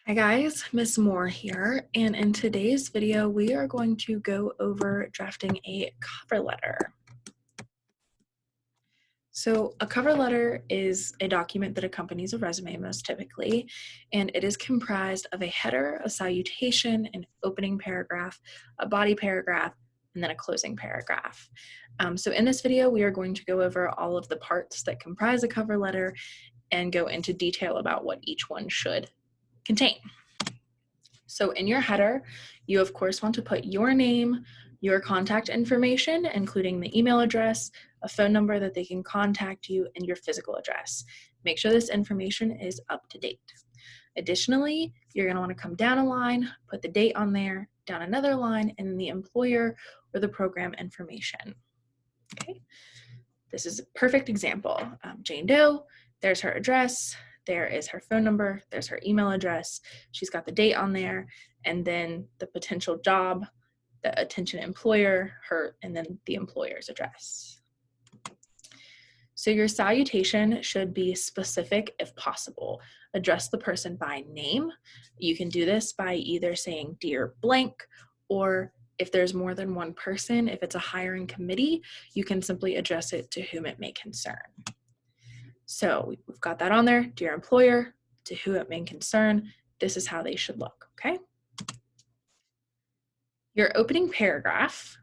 Hi guys, Miss Moore here, and in today's video we are going to go over drafting a cover letter. So a cover letter is a document that accompanies a resume most typically, and it is comprised of a header, a salutation, an opening paragraph, a body paragraph, and then a closing paragraph. So in this video we are going to go over all of the parts that comprise a cover letter and go into detail about what each one should contain. So in your header, you of course want to put your name, your contact information, including the email address, a phone number that they can contact you, and your physical address. Make sure this information is up to date. Additionally, you're going to want to come down a line, put the date on there, down another line, and then the employer or the program information. Okay, this is a perfect example. Jane Doe, there's her address, there is her phone number, there's her email address, she's got the date on there, and then the potential job, the attention employer, her, and then the employer's address. So your salutation should be specific if possible. Address the person by name. You can do this by either saying "Dear blank," or if there's more than one person, if it's a hiring committee, you can simply address it to whom it may concern. So we've got that on there, dear employer, to whom it may concern. This is how they should look, okay? Your opening paragraph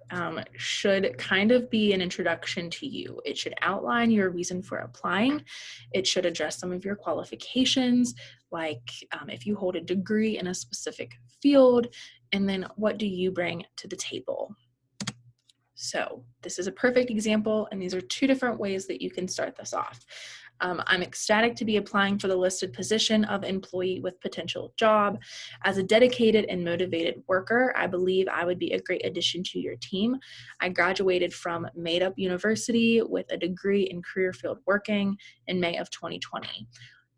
should kind of be an introduction to you. It should outline your reason for applying. It should address some of your qualifications, like if you hold a degree in a specific field, and then what do you bring to the table. So this is a perfect example, and these are two different ways that you can start this off. I'm ecstatic to be applying for the listed position of employee with potential job. As a dedicated and motivated worker, I believe I would be a great addition to your team. I graduated from Made Up University with a degree in career field working in May of 2020.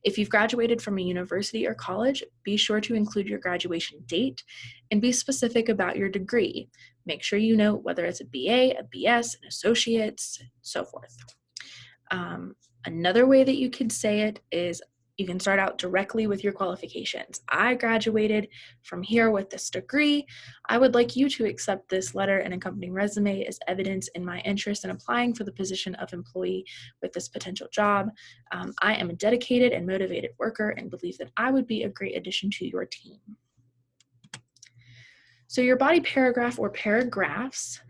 If you've graduated from a university or college, be sure to include your graduation date and be specific about your degree. Make sure you note whether it's a BA, a BS, an associate's, so forth. Another way that you could say it is you can start out directly with your qualifications. I graduated from here with this degree. I would like you to accept this letter and accompanying resume as evidence in my interest in applying for the position of employee with this potential job. I am a dedicated and motivated worker and believe that I would be a great addition to your team. So your body paragraph or paragraphs,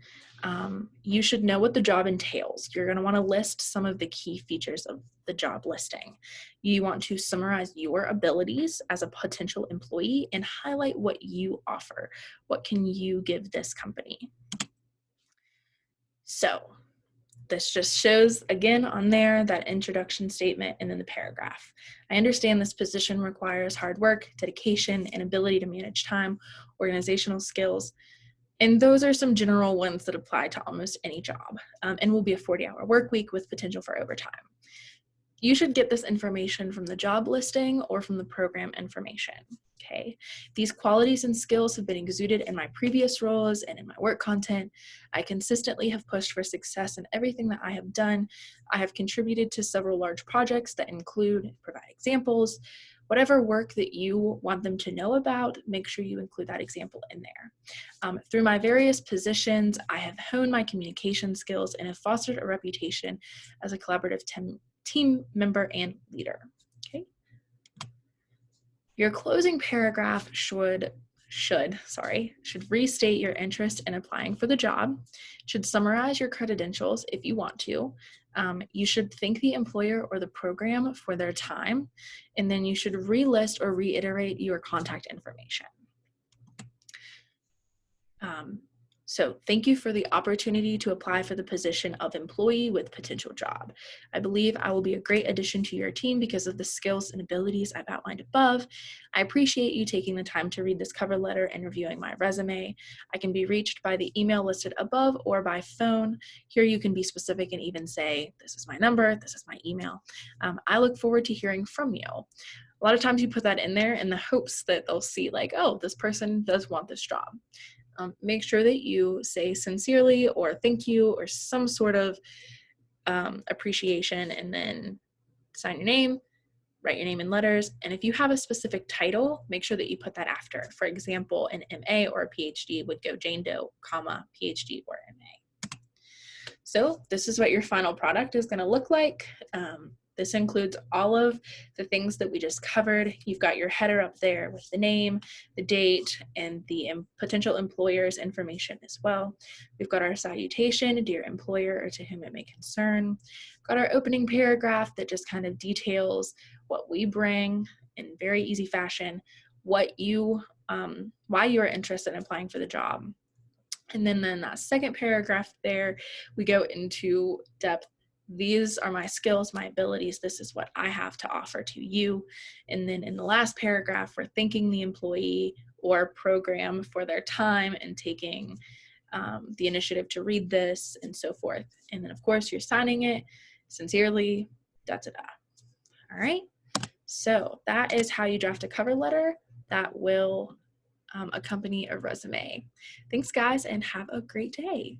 you should know what the job entails. You're going to want to list some of the key features of the job listing. You want to summarize your abilities as a potential employee and highlight what you offer. What can you give this company? So this just shows, again, on there, that introduction statement and then the paragraph. I understand this position requires hard work, dedication, and ability to manage time, organizational skills, and those are some general ones that apply to almost any job, and will be a 40-hour work week with potential for overtime. You should get this information from the job listing or from the program information, okay? These qualities and skills have been exuded in my previous roles and in my work content. I consistently have pushed for success in everything that I have done. I have contributed to several large projects that include, provide examples. Whatever work that you want them to know about, make sure you include that example in there. Through my various positions, I have honed my communication skills and have fostered a reputation as a collaborative team member and leader. Okay. Your closing paragraph should restate your interest in applying for the job, should summarize your credentials if you want to. You should thank the employer or the program for their time, and then you should relist or reiterate your contact information. So thank you for the opportunity to apply for the position of employee with potential job. I believe I will be a great addition to your team because of the skills and abilities I've outlined above. I appreciate you taking the time to read this cover letter and reviewing my resume. I can be reached by the email listed above or by phone. Here you can be specific and even say, this is my number, this is my email. I look forward to hearing from you. A lot of times you put that in there in the hopes that they'll see like, oh, this person does want this job. Make sure that you say sincerely or thank you or some sort of appreciation, and then sign your name, write your name in letters. And if you have a specific title, make sure that you put that after. For example, an MA or a PhD would go Jane Doe, comma, PhD or MA. So this is what your final product is going to look like. This includes all of the things that we just covered. You've got your header up there with the name, the date, and the potential employer's information as well. We've got our salutation, dear employer, or to whom it may concern. We've got our opening paragraph that just kind of details what we bring in very easy fashion, what you, why you are interested in applying for the job. And then in that second paragraph there, we go into depth. These are my skills, my abilities. This is what I have to offer to you. And then in the last paragraph, we're thanking the employee or program for their time and taking the initiative to read this and so forth. And then of course you're signing it sincerely, da-da-da. All right. So that is how you draft a cover letter that will accompany a resume. Thanks guys, and have a great day.